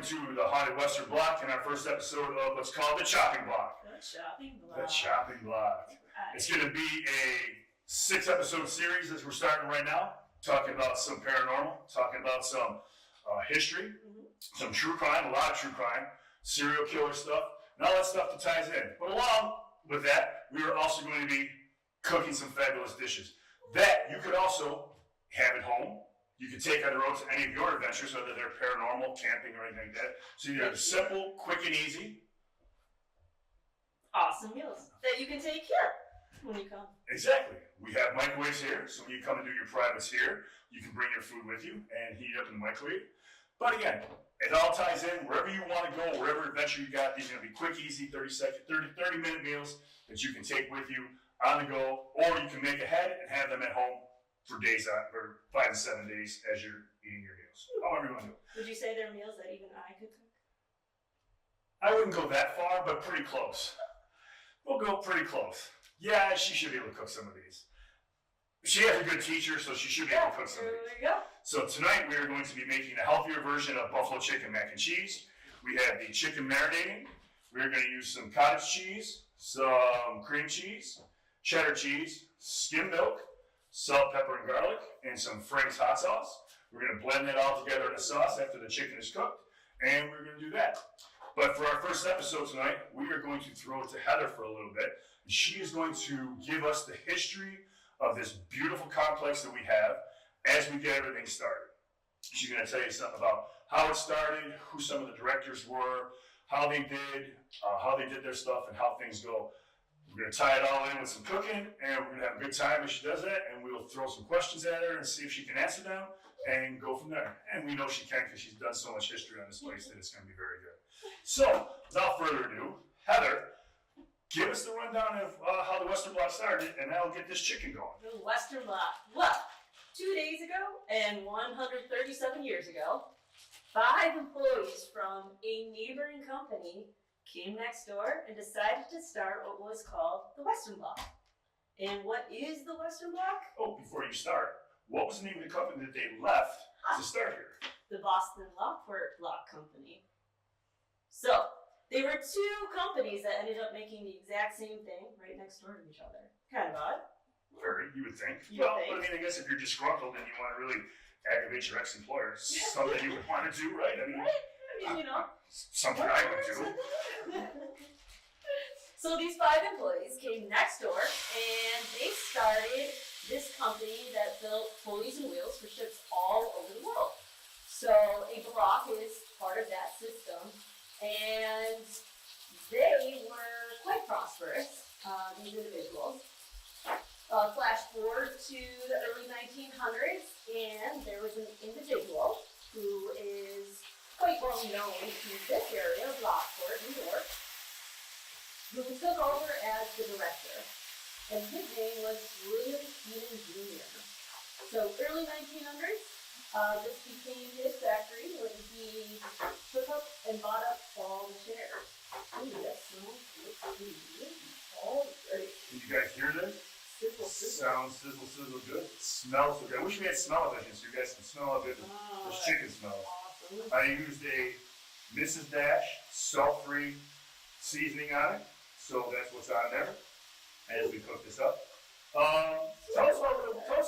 to the Haunted Western Block in our first episode of what's called the Chopping Block. The Chopping Block. The Chopping Block. It's going to be a 6-episode series as we're starting right now, talking about some paranormal, talking about some history, some true crime, a lot of true crime, serial killer stuff, and all that stuff that ties in. But along with that, we are also going to be cooking some fabulous dishes that you could also have at home. You can take on the road to any of your adventures, whether they're paranormal, camping, or anything like that. So you have simple, quick, and easy. Awesome meals that you can take here when you come. Exactly. We have microwaves here, so when you come and do your privates here, you can bring your food with you and heat it up in the microwave. But again, it all ties in wherever you want to go, wherever adventure you got. These are going to be quick, easy, 30-minute meals that you can take with you on the go, or you can make ahead and have them at home for days on, for 5 to 7 days as you're eating your meals. However you want to do it. Would you say they're meals that even I could cook? I wouldn't go that far, but pretty close. We'll go pretty close. Yeah, she should be able to cook some of these. She has a good teacher, so she should be able to cook some of these. There we go. So tonight we are going to be making a healthier version of buffalo chicken mac and cheese. We have the chicken marinating. We're going to use some cottage cheese, some cream cheese, cheddar cheese, skim milk, salt, pepper, and garlic, and some Frank's hot sauce. We're going to blend that all together in a sauce after the chicken is cooked, and we're going to do that. But for our first episode tonight, we are going to throw it to Heather for a little bit. She is going to give us the history of this beautiful complex that we have as we get everything started. She's going to tell you something about how it started, who some of the directors were, how they did their stuff, and how things go. We're going to tie it all in with some cooking, and we're going to have a good time as she does that, and we'll throw some questions at her and see if she can answer them, and go from there. And we know she can because she's done so much history on this place that it's going to be very good. So, without further ado, Heather, give us the rundown of how the Western Block started, and that'll get this chicken going. The Western Block. Well, 2 days ago and 137 years ago, 5 employees from a neighboring company came next door and decided to start what was called the Western Block. And what is the Western Block? Oh, before you start, what was the name of the company that they left to start here? The Boston Lockport Lock Company. So, they were 2 companies that ended up making the exact same thing right next door to each other. Kind of odd. Very, you would think. You would But think. I mean, I guess if you're disgruntled and you want to really aggravate your ex-employer, something you would want to do, right? I mean, Right? I mean, you know. something I would do. So these 5 employees came next door and they started this company that built pulleys and wheels for ships all over the world. So a block is part of that system, and they were quite prosperous, these individuals. Flash forward to the early 1900s, and there was an individual who is quite well known to this area of Lockport, New York, who took over as the director, and his name was William Keenan Jr. So early 1900s, this became his factory when he took up and bought up all the shares. Ooh, that smells good. All great. Did you guys hear this? Sizzle, sizzle. Sounds sizzle good. Smells so good. I wish we had smell vision so you guys can smell how good Oh, this chicken smells. awesome. I used a Mrs. Dash salt-free seasoning on it, so that's what's on there as we cook this up. Tell us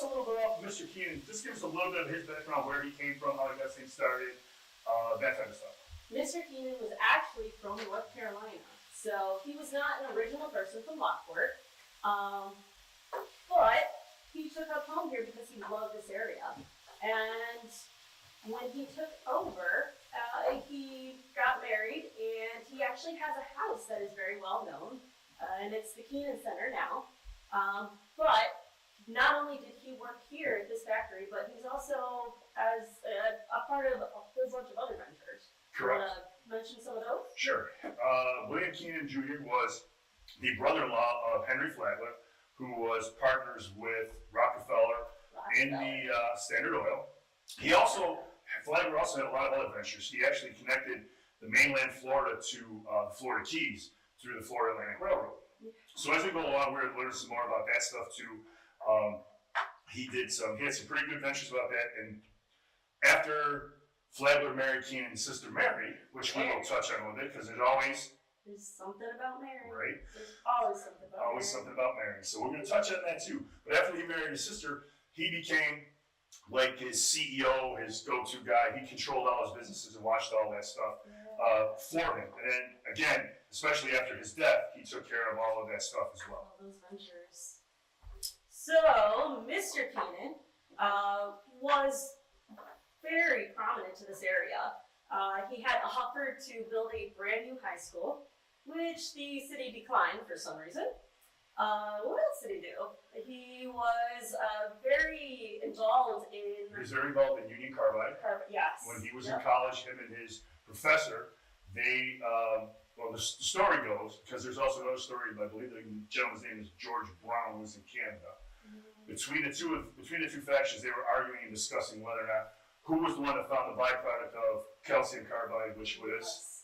a little bit about Mr. Keenan. Just give us a little bit of his background, where he came from, how he got things started, that type of stuff. Mr. Keenan was actually from North Carolina, so he was not an original person from Lockport, but he took up home here because he loved this area. And when he took over, he got married, and he actually has a house that is very well known, and it's the Keenan Center now. But not only did he work here at this factory, but he's also as a part of a whole bunch of other ventures. Correct. Want to mention some of those? Sure. William Keenan Jr. was the brother-in-law of Henry Flagler, who was partners with Rockefeller in the Standard Oil. Flagler also had a lot of other ventures. He actually connected the mainland Florida to the Florida Keys through the Florida Atlantic Railroad. So as we go along, we're going to learn some more about that stuff too. He had some pretty good ventures about that. And after Flagler married Keenan's sister Mary, which we will touch on a little bit because there's always, There's something about Mary. right? There's always something about Always Mary. something about Mary. So we're going to touch on that too. But after he married his sister, he became like his CEO, his go-to guy. He controlled all his businesses and watched all that stuff for him. And then again, especially after his death, he took care of all of that stuff as well. All those ventures. So, Mr. Keenan was very prominent to this area. He had offered to build a brand new high school, which the city declined for some reason. What else did he do? He was very involved in. He was very involved in Union Carbide. Yes. When he was in college, him and his professor, they, well, the story goes, because there's also another story, I believe the gentleman's name is George Brown, who was in Canada. Between the two factions, they were arguing and discussing whether or not who was the one that found the byproduct of calcium carbide, which was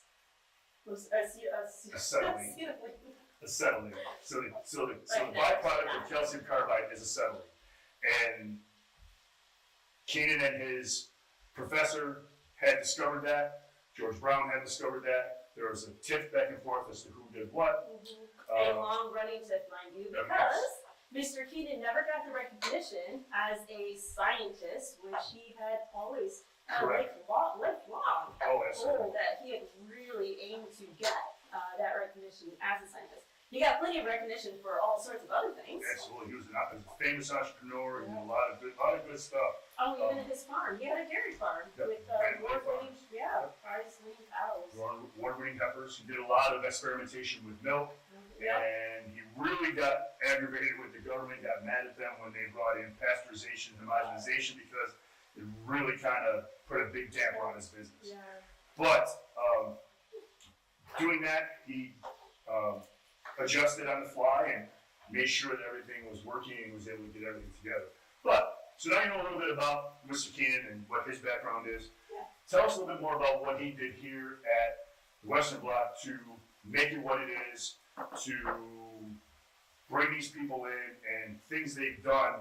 acetylene. Acetylene. So the byproduct of calcium carbide is acetylene. And Keenan and his professor had discovered that. George Brown had discovered that. There was a tiff back and forth as to who did what. A long-running tiff, mind you, because Mr. Keenan never got the recognition as a scientist, which he had always lifelong Oh, absolutely. that he had really aimed to get that recognition as a scientist. He got plenty of recognition for all sorts of other things. Absolutely. He was a famous entrepreneur. He did a lot of good stuff. Oh, even at his farm. He had a dairy farm with award-winning, prize-winning cows. Award-winning heifers. He did a lot of experimentation with milk. And he really got aggravated with the government, got mad at them when they brought in pasteurization and homogenization because it really kind of put a big damper on his business. Yeah. But doing that, he adjusted on the fly and made sure that everything was working and was able to get everything together. But, so now you know a little bit about Mr. Keenan and what his background is. Yeah. Tell us a little bit more about what he did here at the Western Block to make it what it is, to bring these people in and things they've done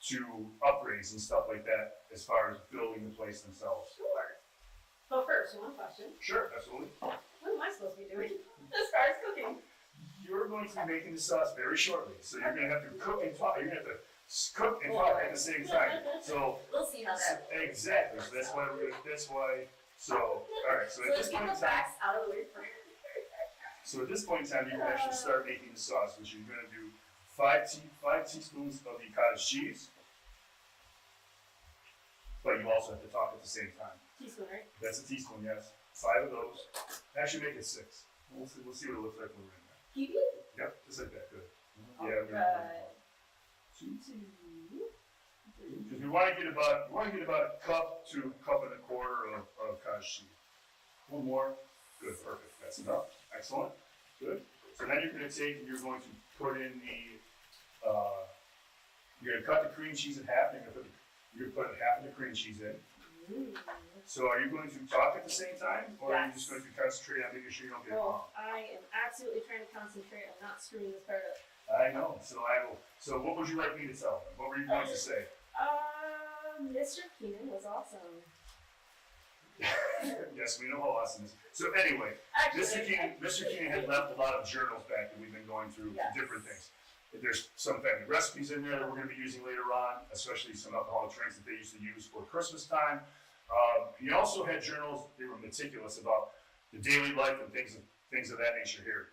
to upgrades and stuff like that as far as building the place themselves. Sure. But first, one question. Sure, absolutely. What am I supposed to be doing as far as cooking? You're going to be making the sauce very shortly, so you're going to have to cook and talk. You're going to have to cook and talk at the same time. So We'll see how that goes. exactly. So that's why we're. That's why. So all right. So at Let's this get point in the time. facts out of the way first. So at this point in time, you can actually start making the sauce, which you're going to do 5 teaspoons of the cottage cheese. But you also have to talk at the same time. Teaspoon, right? That's a teaspoon, yes. 5 of those. Actually, make it 6. We'll see what it looks like when we're in there. Keep Yep, just like that. Good. Yeah, we're Alright. 2. Because we want to get about a cup to a cup and a quarter of cottage cheese. A little more. Good, perfect. That's enough. Excellent. Good. So then you're going to take and you're going to put in you're going to cut the cream cheese in half. And you're going to put half of the cream cheese in. So are you going to talk at the same time, or are you just going to concentrate on making sure you don't get it wrong? I am absolutely trying to concentrate on not screwing this part up. I know. So I will. So what would you like me to tell them? What were you going to say? Mr. Keenan was awesome. Yes, we know how awesome it is. So anyway, Mr. Keenan had left a lot of journals back that we've been going through different things. There's some family recipes in there that we're going to be using later on, especially some alcoholic drinks that they used to use for Christmas time. He also had journals. They were meticulous about the daily life and things of that nature here.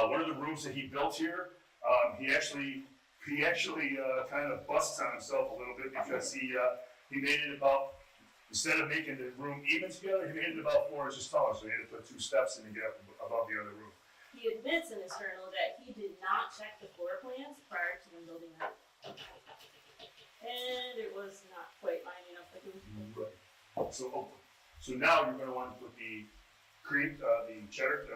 One of the rooms that he built here, he actually kind of busts on himself a little bit because he made it about, instead of making the room even together, he made it about 4 inches taller. So he had to put 2 steps in to get up above the other room. He admits in his journal that he did not check the floor plans prior to them building that. And it was not quite lining up like it was supposed to. Right. So now you're going to want to put the cream, the cheddar,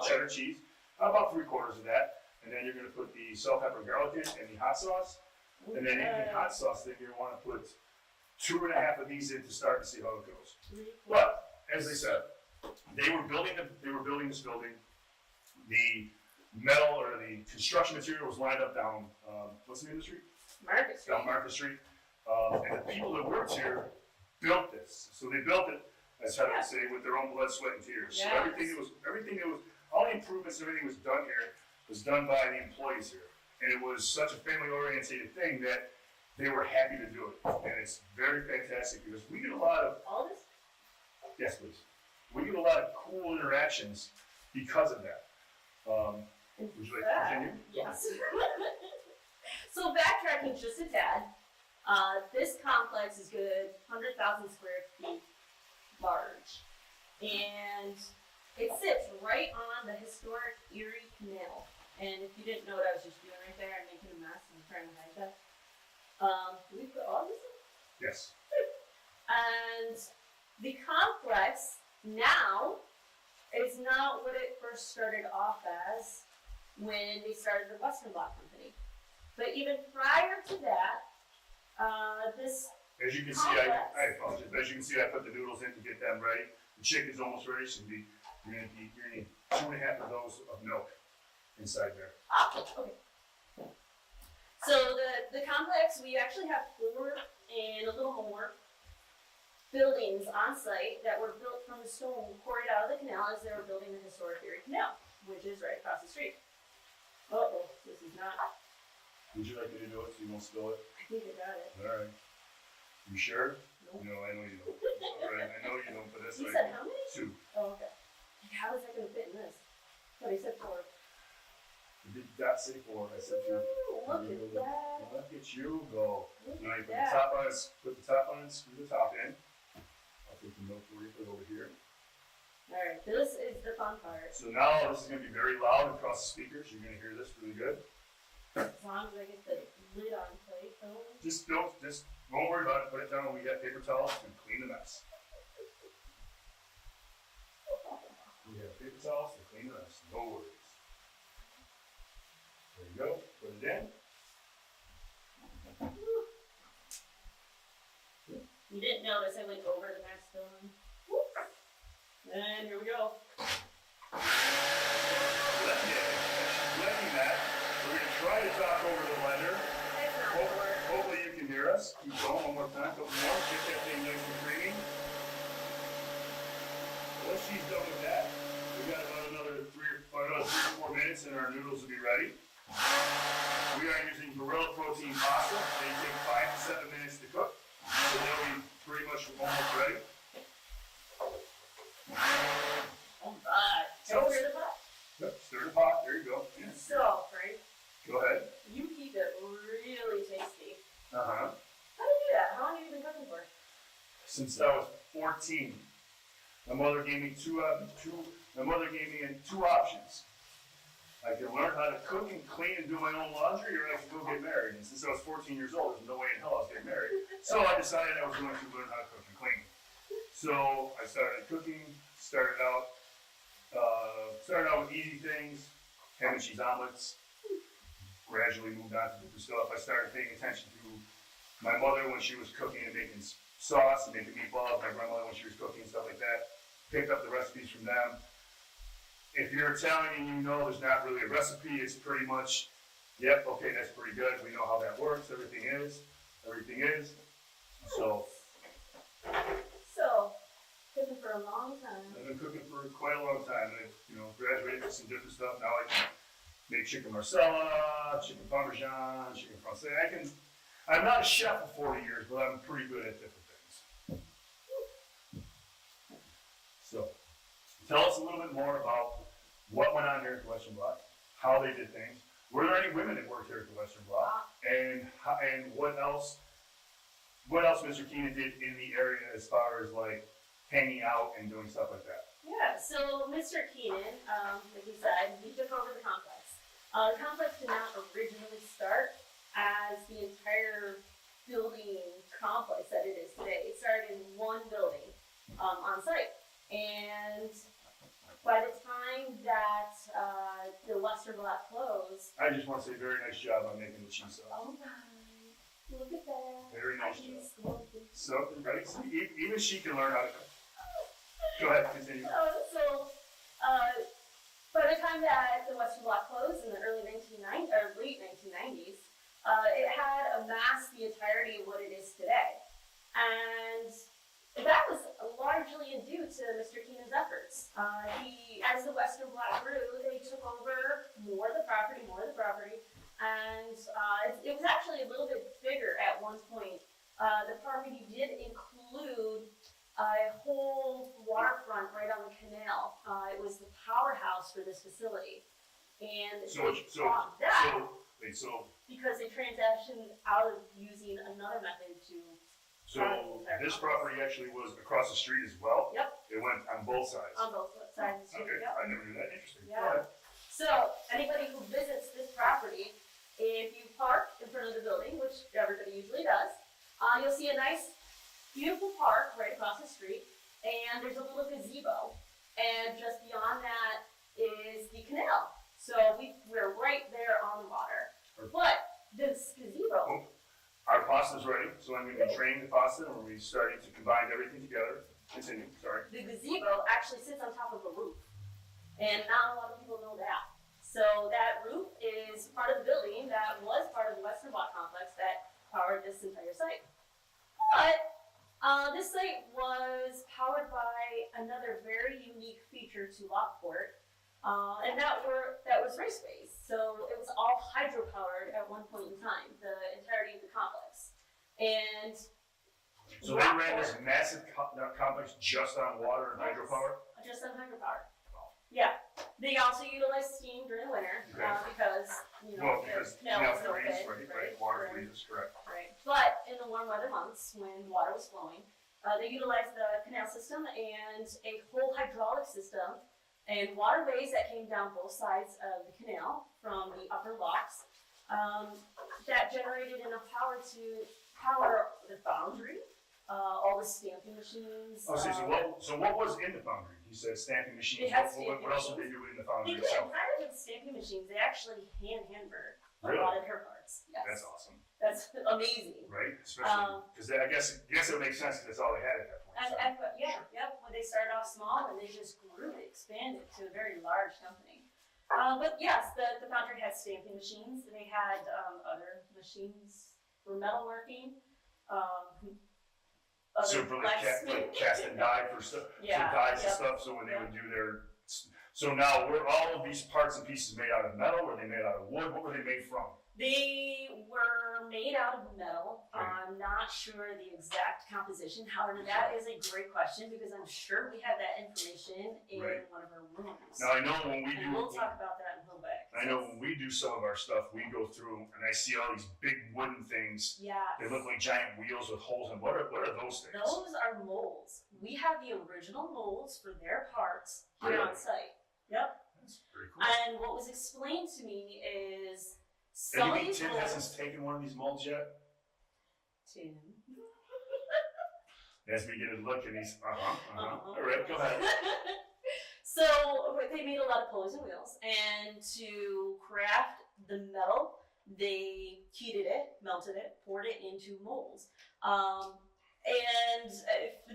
cheddar cheese, about 3/4 of that, and then you're going to put the salt, pepper, garlic in, and the hot sauce. And then in the hot sauce, then you're going to want to put 2.5 of these in to start and see how it goes. But as I said, they were building this building. The metal or the construction material was lined up down what's the name of the street? Market Street. Down Market Street. And the people that worked here built this. So they built it, as Heather would say, with their own blood, sweat, and tears. So Yes. everything that was, all the improvements, everything was done here, was done by the employees here. And it was such a family-oriented thing that they were happy to do it. And it's very fantastic because we get a lot of, All this? yes, please. We get a lot of cool interactions because of that. Would you like to continue? Yes. So backtracking just a tad, this complex is good 100,000 square feet large. And it sits right on the historic Erie Canal. And if you didn't know what I was just doing right there, I'm making a mess and I'm trying to hide that. We put all this in? Yes. And the complex now is not what it first started off as when they started the Western Block Company. But even prior to that, this As you can see, I apologize. As you can see, I put the noodles in to get them ready. The chicken's almost ready, so you're gonna need 2.5 of those of milk inside there. okay. So the complex, we actually have 4 and a little more buildings on site that were built from the stone quarried out of the canal as they were building the historic Erie Canal, which is right across the street. Uh-oh, this is not, Would you like me to do it so you won't spill it? I think I got it. All right. You sure? Nope. No, I know you don't. All right, I know you don't, but that's You right. said how many? 2. Oh, okay. Like, how is that gonna fit in this? But he said 4. You did not say 4. I said 2. Ooh, look at that. Look at you go. Look Now you at put the that. top on, put the top on, screw the top in. I'll take the milk for you, put it over here. Alright, this is the fun part. So now this is gonna be very loud across the speakers. You're gonna hear this really good. As long as I get the lid on plate, oh. Just don't worry about it. Put it down. We got paper towels and clean the mess. We have paper towels to clean the mess. No worries. There you go. Put it in. You didn't notice I went over the max filling. And here we go. Blending that. We're gonna try to talk over the blender. It's not gonna work. Hopefully you can hear us. Keep going one more time. Couple more. Get that thing nice and creamy. Once she's done with that, we got about another 3 or 4 minutes and our noodles will be ready. We are using Barilla protein pasta. They take 5 to 7 minutes to cook. So they'll be pretty much almost ready. Alright. Over the pot. Yep, stir the pot. There you go. Yeah. So, Frank, Go ahead. you keep it really tasty. Uh-huh. How do you do that? How long have you been cooking for? Since I was 14, my mother gave me two options. I could learn how to cook and clean and do my own laundry, or I could go get married. And since I was 14 years old, there's no way in hell I was getting married. So I decided I was going to learn how to cook and clean. So I started cooking, started out with easy things, ham and cheese omelets, gradually moved on to different stuff. I started paying attention to my mother when she was cooking and making sauce and making meatballs, my grandmother when she was cooking, stuff like that. Picked up the recipes from them. If you're Italian and you know there's not really a recipe, it's pretty much, yep, okay, that's pretty good. We know how that works. Everything is. So So, cooking for a long time. I've been cooking for quite a long time. I've, graduated to some different stuff. Now I can make chicken marsala, chicken parmesan, chicken francais. I'm not a chef for 40 years, but I'm pretty good at different things. So, tell us a little bit more about what went on here at the Western Block, how they did things. Were there any women that worked here at the Western Block? And what else Mr. Keenan did in the area as far as like hanging out and doing stuff like that? Yeah, so Mr. Keenan, like he said, he took over the complex. The complex did not originally start as the entire building complex that it is today. It started in one building on site. And by the time that the Western Block closed, I just want to say very nice job on making the cheese sauce. oh my, look at that. Very nice job. Cheese smoking. So, right, so even she can learn how to cook. Go ahead, continue. By the time that the Western Block closed in the early 1990s, or late 1990s, it had amassed the entirety of what it is today. And to Mr. Keenan's efforts. As the Western Block grew, they took over more of the property, and it was actually a little bit bigger at one point. The property did include a whole waterfront right on the canal. It was the powerhouse for this facility. And So because they transitioned out of using another method to this property actually was across the street as well? Yep. It went on both sides? on both sides of the street. Okay, Yep. I never knew that, interesting. Go Yeah. ahead. So anybody who visits this property, if you park in front of the building, which everybody usually does, you'll see a nice, beautiful park right across the street, and there's a little gazebo, and just beyond that is the canal. So we're right there on the water. But this gazebo, Our pasta's ready, so I'm gonna be training the pasta, and we're starting to combine everything together. Continue, sorry. the gazebo actually sits on top of a roof, and not a lot of people know that. So that roof is part of the building that was part of the Western Block complex that powered this entire site. But this site was powered by another very unique feature to Lockport, and that was race base. So it was all hydropowered at one point in time, the entirety of the complex. And So they ran this massive complex just on water and hydropower? just on hydropower. Yeah. They also utilize steam during the winter Okay. Because Well, because the canal was freeze, open, right, water freezes, correct. Right. But in the warm weather months, when water was flowing, they utilized the canal system and a whole hydraulic system and waterways that came down both sides of the canal from the upper locks that generated enough power to power the foundry, all the stamping machines. Oh, so what was in the foundry? You said stamping machines, They had what stamping else did they do in the They foundry did, itself? rather than stamping machines, they actually hand-hammered a Really? lot of her parts. Yes. That's awesome, That's amazing. right? Especially, because I guess it would make sense, because that's all they had at that point. When they started off small and they just grew, they expanded to a very large company. But yes, the foundry had stamping machines. They had other machines for metalworking. So for like cast and die for stuff, for dies and stuff, so when they would do their, so now were all of these parts and pieces made out of metal, were they made out of wood, what were they made from? They were made out of metal. I'm not sure the exact composition. However, that is a great question because I'm sure we have that information in one of our rooms. Now I know when we And do, we'll talk about that in a little bit. I know when we do some of our stuff, we go through and I see all these big wooden things. Yeah. They look like giant wheels with holes in. What are those things? Those are molds. We have the original molds for their parts here on site. Yep. That's pretty cool. And what was explained to me is some of And you mean these Tim molds. hasn't taken one of these molds yet? Tim. As we get a look and he's, all right, go ahead. So they made a lot of pulleys and wheels, and to craft the metal, they heated it, melted it, poured it into molds. And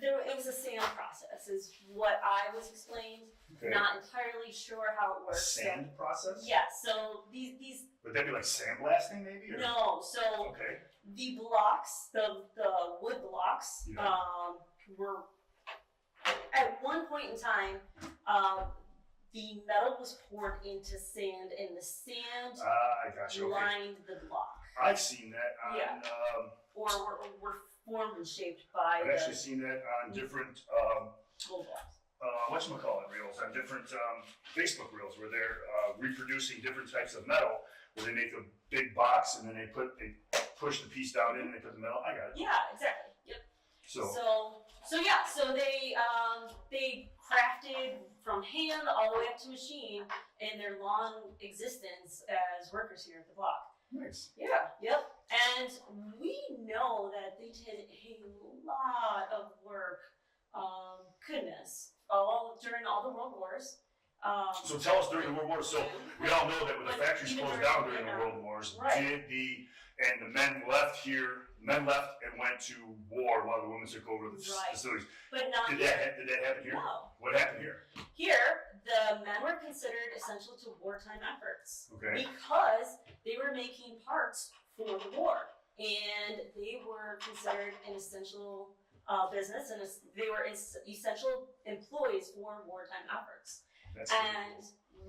it was a sand process, is what I was explained. Okay. Not entirely sure how it A works. sand process? Yeah, so these Would that be like sandblasting maybe? Or? no, so Okay. the blocks, the wood blocks, Yeah. were at one point in time, the metal was poured into sand, and the sand I got you. Okay. lined the block, I've seen that on. Yeah. or were formed and shaped by I've actually the seen that on different wood blocks. whatchamacallit reels, on different Facebook reels where they're reproducing different types of metal, where they make a big box and then they push the piece down in and they put the metal. I got it. Yeah, exactly. Yep. So So they crafted from hand all the way up to machine in their long existence as workers here at the block. nice. Yeah, yep. And we know that they did a lot of work, goodness, during all the world wars. So tell us during the World War. So we all know that when the But factories even closed during down during the Vietnam. World Wars, Right. the men left here. Men left and went to war while the women took over the Right. facilities. But not Did here. that happen here? No. What happened here? Here, the men were considered essential to wartime efforts. Okay. Because they were making parts for the war. And they were considered an essential business, and they were essential employees for wartime efforts. That's And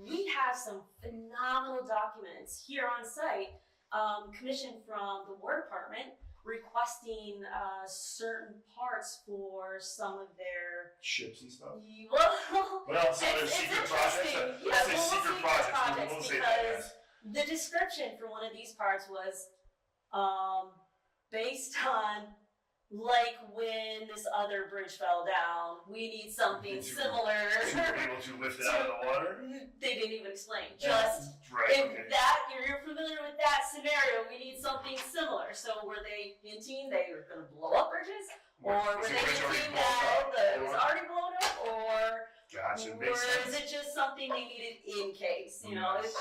we have some phenomenal documents here on site, commissioned from the War Department, requesting certain parts for some of their ships and stuff. well, So there's secret it's projects. interesting. Let's say Yeah, we'll secret see projects. We'll say that. because the description for one of these parts was based on, like, when this other bridge fell down, we need something similar. To be able to lift it out of the water. They didn't even explain. Yeah. Just Right. if Okay. that you're familiar with that scenario, we need something similar. So were they hinting they were going to blow up bridges, or were Was they the bridge already hinting blown that up, it was or- already blown up, or Gotcha. or Makes is sense. it just something they needed in case? You know, it's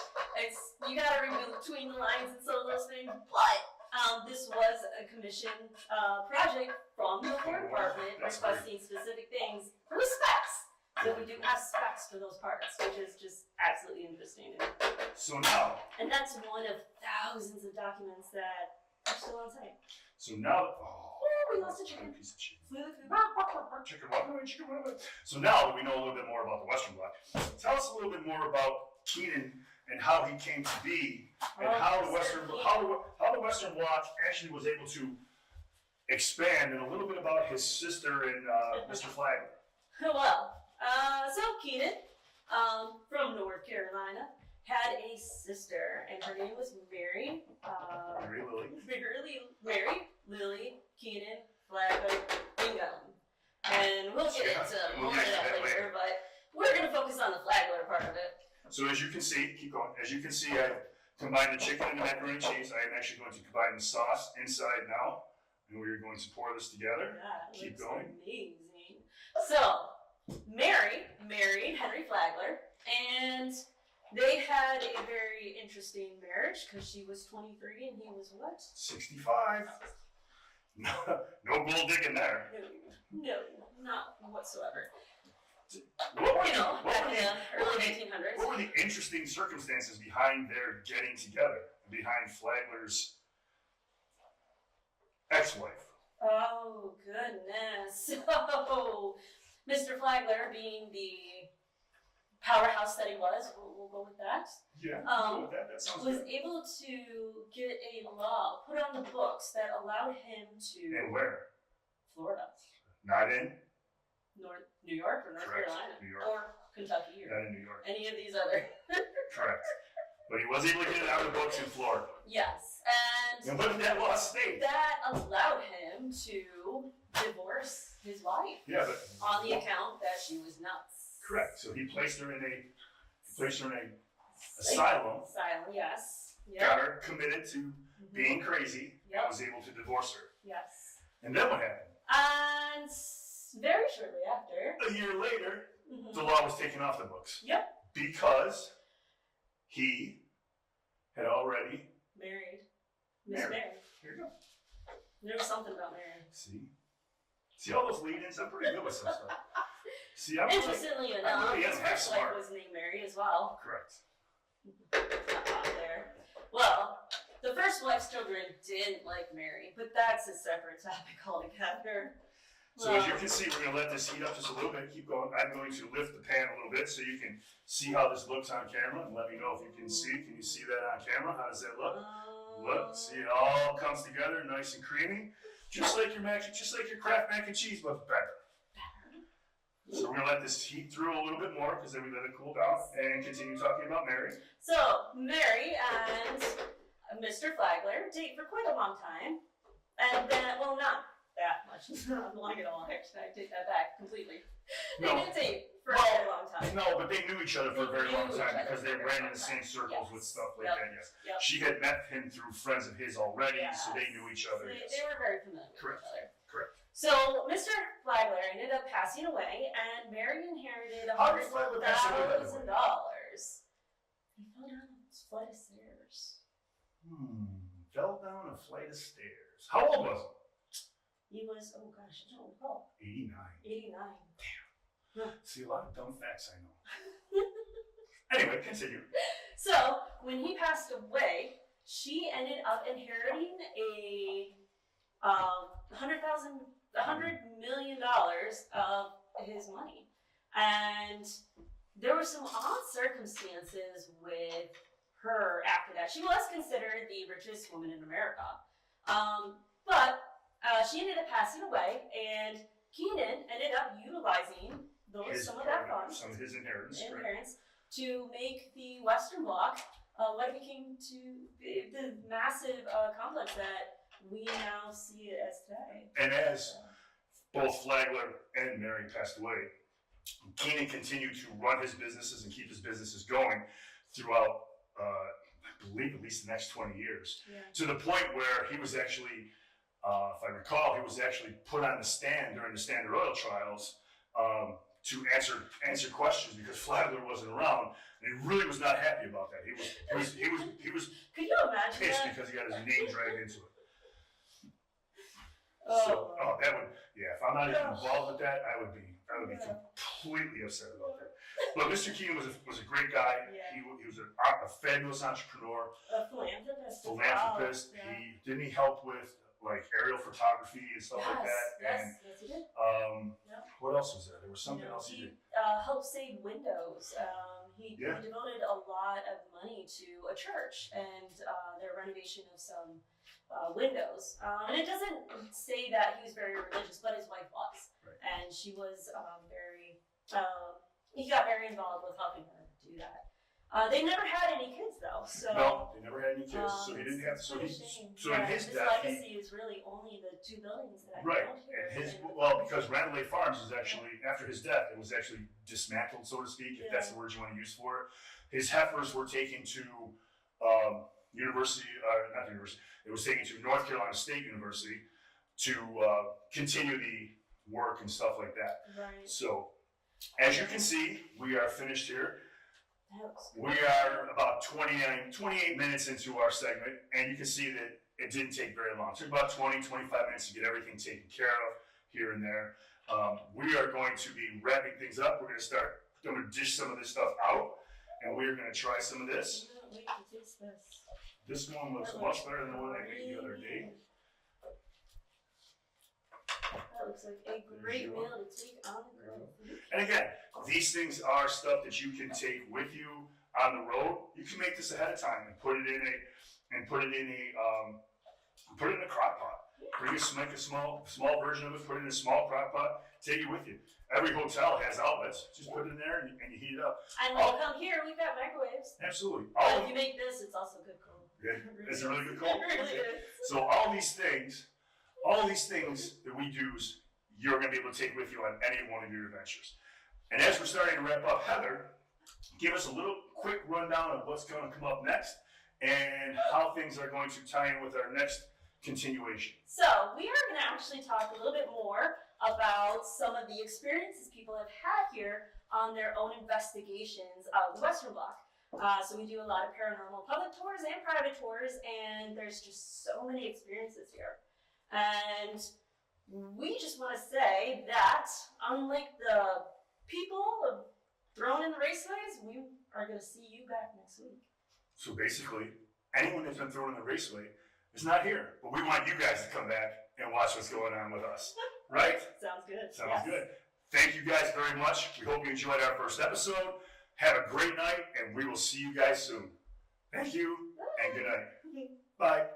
you got to read between the lines and some of those things. But this was a commissioned project from the War Department That's requesting specific things for the specs. So we do have specs for those parts, which is just absolutely interesting. So now, And that's one of thousands of documents that are still on site. so now, oh, we lost a chicken. piece of chicken. Flew the coop. Chicken run away, chicken run away. So now that we know a little bit more about the Western Bloc, tell us a little bit more about Keenan and how he came to be, and how the Western Bloc actually was able to expand, and a little bit about his sister and Mr. Flagler. Well, so Keenan, from North Carolina, had a sister, and her name was Mary. Mary Lily. Mary Lily Keenan Flagler Bingham. And we'll get into more of that later, but we're going to focus on the Flagler part of it. So as you can see, keep going. As you can see, I combined the chicken and the macaroni and cheese. I am actually going to combine the sauce inside now, and we are going to pour this together. That Keep looks going. amazing. So, Mary married Henry Flagler, and they had a very interesting marriage because she was 23 and he was what? 65. No, no bull digging there. No, not whatsoever. What were You know, what back were in the- the early 1800s. What were the interesting circumstances behind their getting together, behind Flagler's ex-wife? Oh, goodness. So, Mr. Flagler, being the powerhouse that he was, we'll go with that, Yeah, that sounds was good. able to get a law put on the books that allowed him to And where? Florida, Not in? New York or North Correct. Carolina, New York. or Kentucky, or Not in New York. any of these other. Correct. But he was able to get it out of the books in Florida. Yes, And and what did that law state? that allowed him to divorce his wife Yeah, but on the account that she was nuts. correct. So he placed her in a asylum, Asylum, yes. Yep. got her committed to Mhm. being crazy, and Yep. was able to divorce her. Yes. And then what happened? And very shortly after, A year later, mhm, the law was taken off the books. Yep. Because he had already married. Miss Mary. Mary. Here you go. There was something about Mary. See all those lead-ins? I'm pretty good with some stuff. See, I'm really, Interestingly I enough, really am his half first wife smart. was named Mary as well. correct. Not out there. Well, the first wife's children didn't like Mary, but that's a separate topic altogether. So as you can see, we're gonna let this heat up just a little bit. Keep going. I'm going to lift the pan a little bit so you can see how this looks on camera, and let me know if you can see. Can you see that on camera? How does that look? Look, see it all comes together, nice and creamy, just like your Kraft mac and cheese, but better. So we're gonna let this heat through a little bit more because then we let it cool down and continue talking about Mary. So, Mary and Mr. Flagler date for quite a long time. And then, well, not that much. Not long at all, actually. I take that back completely. They No. did date for a Well, very long time. No, but they knew each other for a very They long knew time each other because they for a very ran in long the same time. circles with Yes. stuff like Yep. that. Yes. Yep. She had met him through friends of his already, so they Yes. knew each other. They, Yes. they were very familiar with Correct. each other. Correct. So, Mr. Flagler ended up passing away, and Mary inherited How did Flagler pass away, by the way? $100,000. He fell down a flight of stairs. Fell down a flight of stairs. How old was He was, oh gosh, I don't recall, he? 89. 89. See, a lot of dumb facts I know. Anyway, continue. So, when he passed away, she ended up inheriting a $100,000 $100 million of his money. And there were some odd circumstances with her after that. She was considered the richest woman in America. But she ended up passing away, and Keenan ended up utilizing some of that funds, some of his inheritance, to make the Western Block what it became to the massive complex that we now see it as today. And as both Flagler and Mary passed away, Keenan continued to run his businesses and keep his businesses going throughout, I believe, at least the next 20 years. Yeah. To the point where he was actually, if I recall, he was actually put on the stand during the Standard Oil trials to answer questions because Flagler wasn't around, and he really was not happy about that. He was Could you imagine pissed that? because he got his name dragged into it. Oh, That would, if I'm not even involved with that, I would be completely upset about that. But Mr. Keenan was a great guy. Yeah. He was a fabulous entrepreneur, a philanthropist. philanthropist. Wow. Yeah. Didn't he help with like aerial photography and stuff like that? Yes, he did. And what else was there? There was something else he did. Helped save windows. He devoted a lot of money to a church and their renovation of some windows. And it doesn't say that he was very religious, but his wife was. Right. And she was he got very involved with helping her do that. They never had any kids though, so. No, they never had any kids, so he didn't have. So in his death, legacy is really only the 2 buildings that I right, found here. and because Ranelagh Farms was actually after his death, it was actually dismantled, so to speak, if that's the word you want to use for it. His heifers were taken to not university. It was taken to North Carolina State University to continue the work and stuff like that. Right. So, as you can see, we are finished here. We are about 28 minutes into our segment, and you can see that it didn't take very long. It took about 20, 25 minutes to get everything taken care of here and there. We are going to be wrapping things up. We're going to dish some of this stuff out, and we're going to try some of this. I can't wait to taste this. This one looks much better than the one I made the other day. That looks like a great meal to take on the road. And again, these things are stuff that you can take with you on the road. You can make this ahead of time and put it in a crock pot. Make a small version of it. Put it in a small crock pot. Take it with you. Every hotel has outlets. Just put it in there and you heat it up. And when you come here, we've got microwaves. Absolutely. But if you make this, it's also good cold. Yeah, it's a really good cold. It really is. So all these things that we do, you're going to be able to take with you on any one of your adventures. And as we're starting to wrap up, Heather, give us a little quick rundown of what's going to come up next and how things are going to tie in with our next continuation. So we are going to actually talk a little bit more about some of the experiences people have had here on their own investigations of the Western Block. So we do a lot of paranormal public tours and private tours, and there's just so many experiences here. And we just want to say that unlike the people thrown in the raceways, we are going to see you back next week. So basically, anyone that's been thrown in the raceway is not here, but we want you guys to come back and watch what's going on with us, right? Sounds good. Sounds good. Thank you guys very much. We hope you enjoyed our first episode. Have a great night, and we will see you guys soon. Thank you, and good night. Bye.